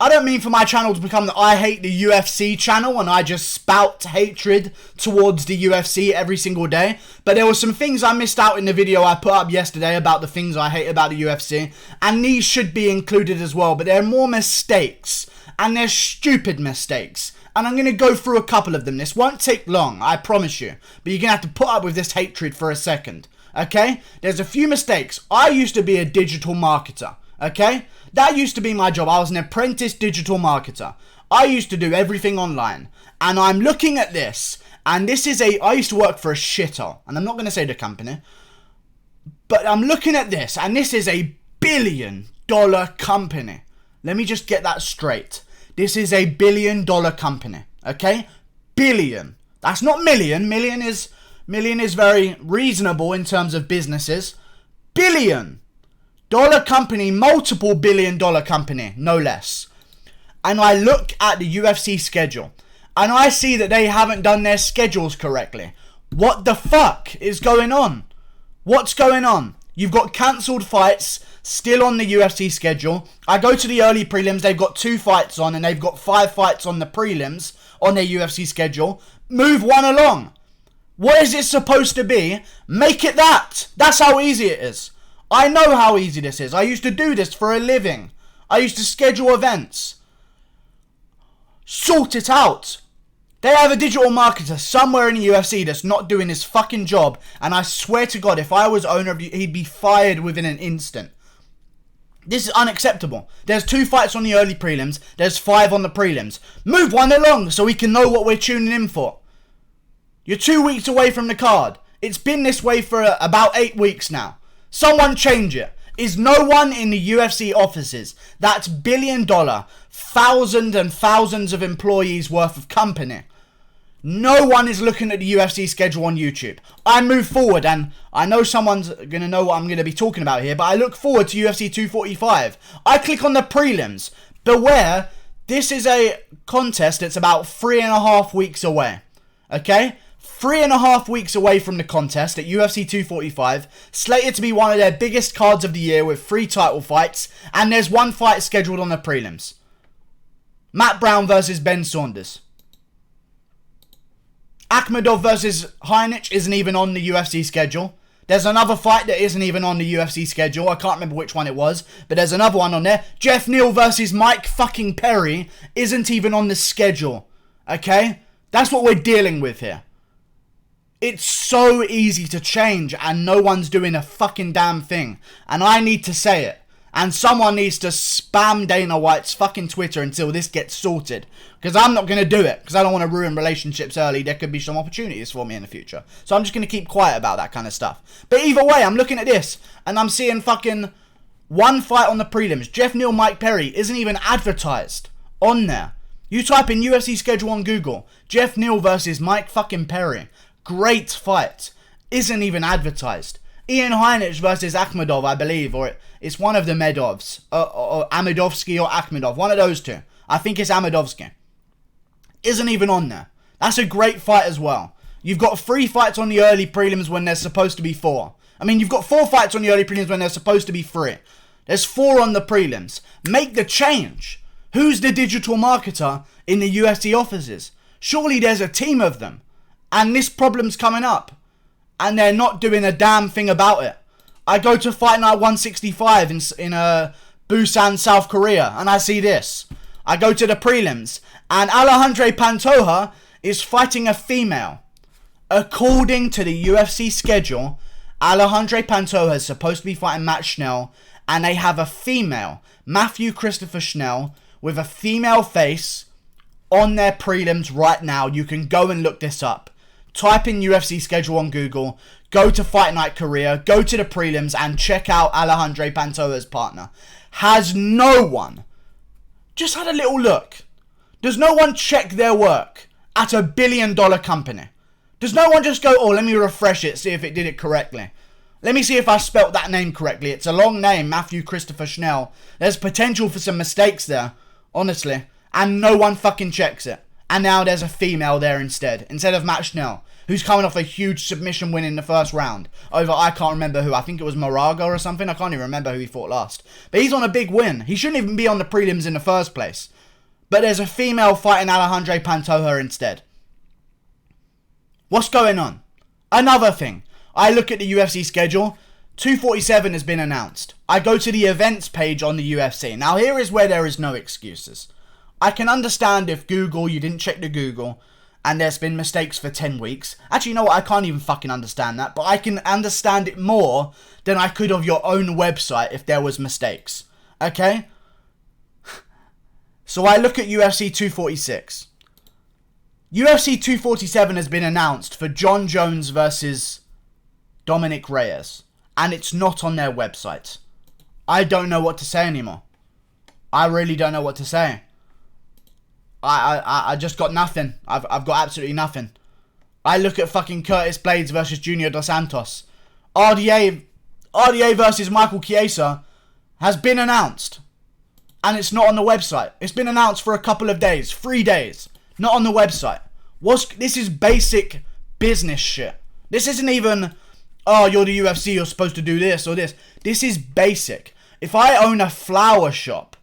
I don't mean for my channel to become the I hate the UFC channel and I just spout hatred towards the UFC every single day. But there were some things I missed out in the video I put up yesterday about the things I hate about the UFC. And these should be included as well. But there are more mistakes. And they're stupid mistakes. And I'm going to go through a couple of them. This won't take long, I promise you. But you're going to have to put up with this hatred for a second. Okay? There's a few mistakes. I used to be a digital marketer. Okay? That used to be my job. I was an apprentice digital marketer. I used to do everything online. And I'm looking at this. And this is I used to work for a shithole. And I'm not going to say the company. But I'm looking at this. And this is a $1 billion company. Let me just get that straight. This is a $1 billion company. Okay? Billion. That's not million. Million is very reasonable in terms of businesses. $billion company, multiple $1 billion company, no less. And I look at the UFC schedule, and I see that they haven't done their schedules correctly. What the fuck is going on? What's going on? You've got cancelled fights still on the UFC schedule. I go to the early prelims, they've got 2 fights on, and they've got 5 fights on the prelims on their UFC schedule. Move one along. What is it supposed to be? Make it that. That's how easy it is. I know how easy this is. I used to do this for a living. I used to schedule events. Sort it out. They have a digital marketer somewhere in the UFC that's not doing his fucking job. And I swear to God, if I was owner of he'd be fired within an instant. This is unacceptable. There's 2 fights on the early prelims. There's 5 on the prelims. Move one along so we can know what we're tuning in for. You're 2 weeks away from the card. It's been this way for about 8 weeks now. Someone change it. Is no one in the UFC offices, that's $1 billion, thousands and thousands of employees worth of company. No one is looking at the UFC schedule on YouTube. I move forward, and I know someone's going to know what I'm going to be talking about here, but I look forward to UFC 245. I click on the prelims. Beware, this is a contest that's about 3.5 weeks away. Okay? 3.5 weeks away from the contest at UFC 245, slated to be one of their biggest cards of the year with 3 title fights, and there's 1 fight scheduled on the prelims. Matt Brown versus Ben Saunders. Akhmedov versus Heinich isn't even on the UFC schedule. There's another fight that isn't even on the UFC schedule. I can't remember which one it was, but there's another one on there. Jeff Neal versus Mike fucking Perry isn't even on the schedule. Okay? That's what we're dealing with here. It's so easy to change and no one's doing a fucking damn thing. And I need to say it. And someone needs to spam Dana White's fucking Twitter until this gets sorted. Because I'm not going to do it. Because I don't want to ruin relationships early. There could be some opportunities for me in the future. So I'm just going to keep quiet about that kind of stuff. But either way, I'm looking at this. And I'm seeing fucking 1 fight on the prelims. Jeff Neal, Mike Perry isn't even advertised on there. You type in UFC schedule on Google. Jeff Neal versus Mike fucking Perry. Great fight. Isn't even advertised. Ian Heinich versus Akhmedov, I believe. Or it's one of the Medovs. Or Amedovsky or Akhmedov. One of those 2. I think it's Amedovsky. Isn't even on there. That's a great fight as well. You've got 3 fights on the early prelims when there's supposed to be 4. I mean, you've got 4 fights on the early prelims when there's supposed to be 3. There's 4 on the prelims. Make the change. Who's the digital marketer in the UFC offices? Surely there's a team of them. And this problem's coming up. And they're not doing a damn thing about it. I go to Fight Night 165 in Busan, South Korea. And I see this. I go to the prelims. And Alejandro Pantoja is fighting a female. According to the UFC schedule, Alejandro Pantoja is supposed to be fighting Matt Schnell. And they have a female, Matthew Christopher Schnell, with a female face on their prelims right now. You can go and look this up. Type in UFC schedule on Google, go to Fight Night Korea, go to the prelims and check out Alejandro Pantoja's partner. Has no one just had a little look? Does no one check their work at a $1 billion company? Does no one just go, oh, let me refresh it, see if it did it correctly. Let me see if I spelt that name correctly. It's a long name, Matthew Christopher Schnell. There's potential for some mistakes there, honestly. And no one fucking checks it. And now there's a female there instead of Matt Schnell, who's coming off a huge submission win in the first round over, I can't remember who, I think it was Moraga or something, I can't even remember who he fought last. But he's on a big win. He shouldn't even be on the prelims in the first place. But there's a female fighting Alejandra Pantoja instead. What's going on? Another thing, I look at the UFC schedule, 247 has been announced. I go to the events page on the UFC. Now here is where there is no excuses. I can understand if Google, you didn't check the Google, and there's been mistakes for 10 weeks. Actually, you know what? I can't even fucking understand that. But I can understand it more than I could of your own website if there was mistakes. Okay? So I look at UFC 246. UFC 247 has been announced for John Jones versus Dominic Reyes. And it's not on their website. I don't know what to say anymore. I really don't know what to say. I just got nothing. I've got absolutely nothing. I look at fucking Curtis Blades versus Junior Dos Santos. RDA versus Michael Chiesa has been announced. And it's not on the website. It's been announced for a couple of days. 3 days. Not on the website. This is basic business shit. This isn't even, oh, you're the UFC, you're supposed to do this or this. This is basic. If I own a flower shop,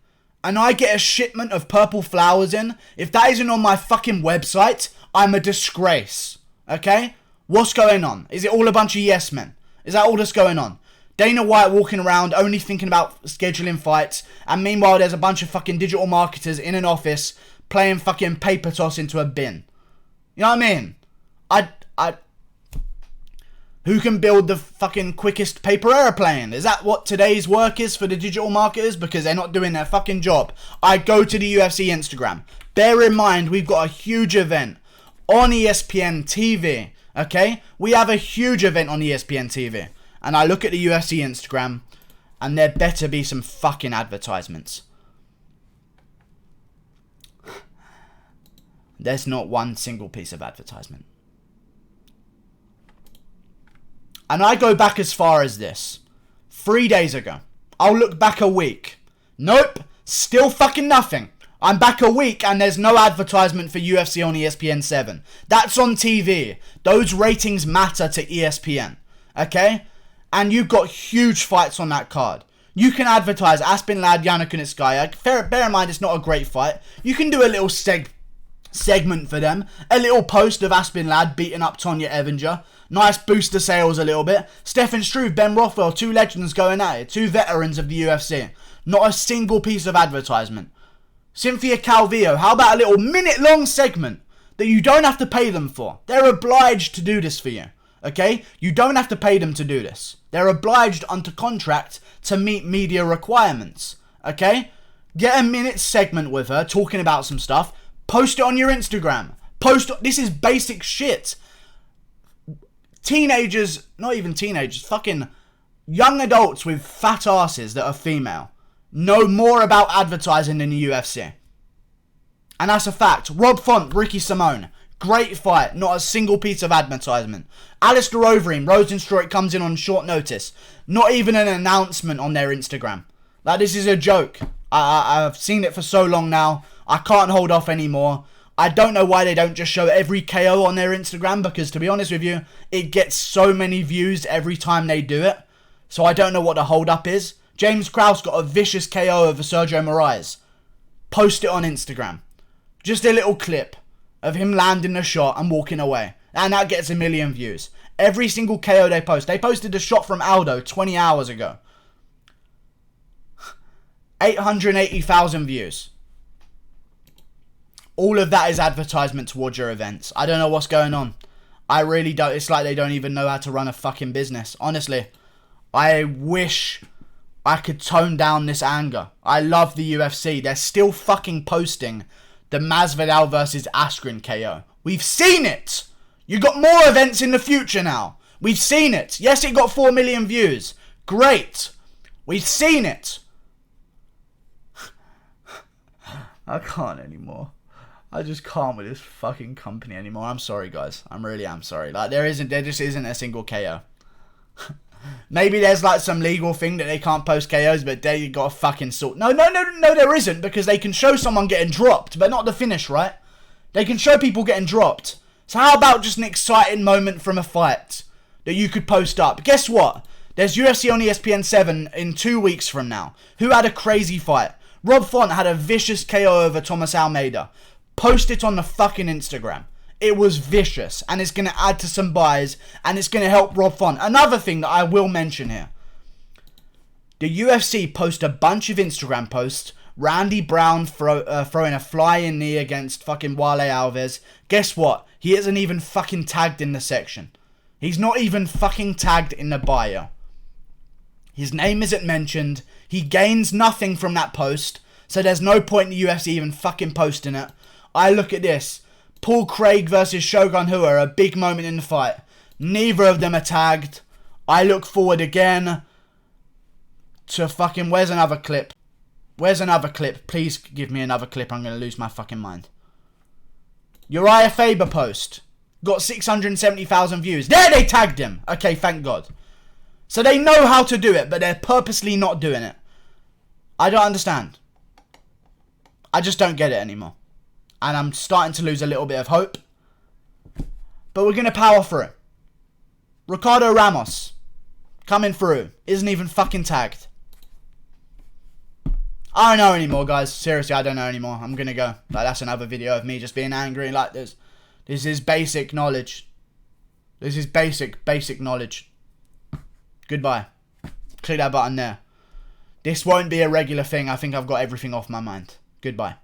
and I get a shipment of purple flowers in, if that isn't on my fucking website, I'm a disgrace. Okay? What's going on? Is it all a bunch of yes men? Is that all that's going on? Dana White walking around only thinking about scheduling fights, and meanwhile there's a bunch of fucking digital marketers in an office playing fucking paper toss into a bin. You know what I mean? Who can build the fucking quickest paper airplane? Is that what today's work is for the digital marketers? Because they're not doing their fucking job. I go to the UFC Instagram. Bear in mind, we've got a huge event on ESPN TV. Okay? We have a huge event on ESPN TV. And I look at the UFC Instagram, and there better be some fucking advertisements. There's not one single piece of advertisement. And I go back as far as this. 3 days ago. I'll look back a week. Nope. Still fucking nothing. I'm back a week and there's no advertisement for UFC on ESPN 7. That's on TV. Those ratings matter to ESPN. Okay? And you've got huge fights on that card. You can advertise Aspen Ladd, Yannick Kunitskaya. Bear in mind it's not a great fight. You can do a little segment for them. A little post of Aspen Ladd beating up Tonya Evinger. Nice boost to sales a little bit. Stefan Struve, Ben Rothwell, two legends going at it. Two veterans of the UFC. Not a single piece of advertisement. Cynthia Calvillo, how about a little minute-long segment that you don't have to pay them for? They're obliged to do this for you. Okay? You don't have to pay them to do this. They're obliged under contract to meet media requirements. Okay? Get a minute segment with her talking about some stuff. Post it on your Instagram. This is basic shit. Teenagers, not even teenagers, fucking young adults with fat asses that are female know more about advertising than the UFC. And that's a fact. Rob Font, Ricky Simone. Great fight. Not a single piece of advertisement. Alistair Overeem, Rosenstruik comes in on short notice. Not even an announcement on their Instagram. Like, this is a joke. I've seen it for so long now. I can't hold off anymore. I don't know why they don't just show every KO on their Instagram, because to be honest with you, it gets so many views every time they do it. So I don't know what the hold up is. James Krause got a vicious KO over Sergio Moraes. Post it on Instagram. Just a little clip of him landing the shot and walking away. And that gets 1 million views. Every single KO they post. They posted a shot from Aldo 20 hours ago. 880,000 views. All of that is advertisement towards your events. I don't know what's going on. I really don't. It's like they don't even know how to run a fucking business. Honestly. I wish I could tone down this anger. I love the UFC. They're still fucking posting the Masvidal versus Askren KO. We've seen it. You got more events in the future now. We've seen it. Yes, it got 4 million views. Great. We've seen it. I can't anymore. I just can't with this fucking company anymore. I'm sorry, guys. I really am sorry. Like, there just isn't a single KO. Maybe there's like some legal thing that they can't post KOs, but they got a fucking sort. No, there isn't, because they can show someone getting dropped, but not the finish, right? They can show people getting dropped. So how about just an exciting moment from a fight that you could post up? Guess what? There's UFC on ESPN 7 in 2 weeks from now. Who had a crazy fight? Rob Font had a vicious KO over Thomas Almeida. Post it on the fucking Instagram. It was vicious, and it's going to add to some buys, and it's going to help Rob Font. Another thing that I will mention here. The UFC post a bunch of Instagram posts. Randy Brown throwing a flying knee against fucking Wale Alves. Guess what? He isn't even fucking tagged in the section. He's not even fucking tagged in the bio. His name isn't mentioned. He gains nothing from that post. So there's no point in the UFC even fucking posting it. I look at this. Paul Craig versus Shogun Rua, a big moment in the fight. Neither of them are tagged. I look forward again to fucking... Where's another clip? Where's another clip? Please give me another clip. I'm going to lose my fucking mind. Uriah Faber post. Got 670,000 views. There, they tagged him. Okay, thank God. So they know how to do it, but they're purposely not doing it. I don't understand. I just don't get it anymore. And I'm starting to lose a little bit of hope. But we're going to power through. Ricardo Ramos. Coming through. Isn't even fucking tagged. I don't know anymore, guys. Seriously, I don't know anymore. I'm going to go. Like, that's another video of me just being angry like this. This is basic knowledge. This is basic knowledge. Goodbye. Click that button there. This won't be a regular thing. I think I've got everything off my mind. Goodbye.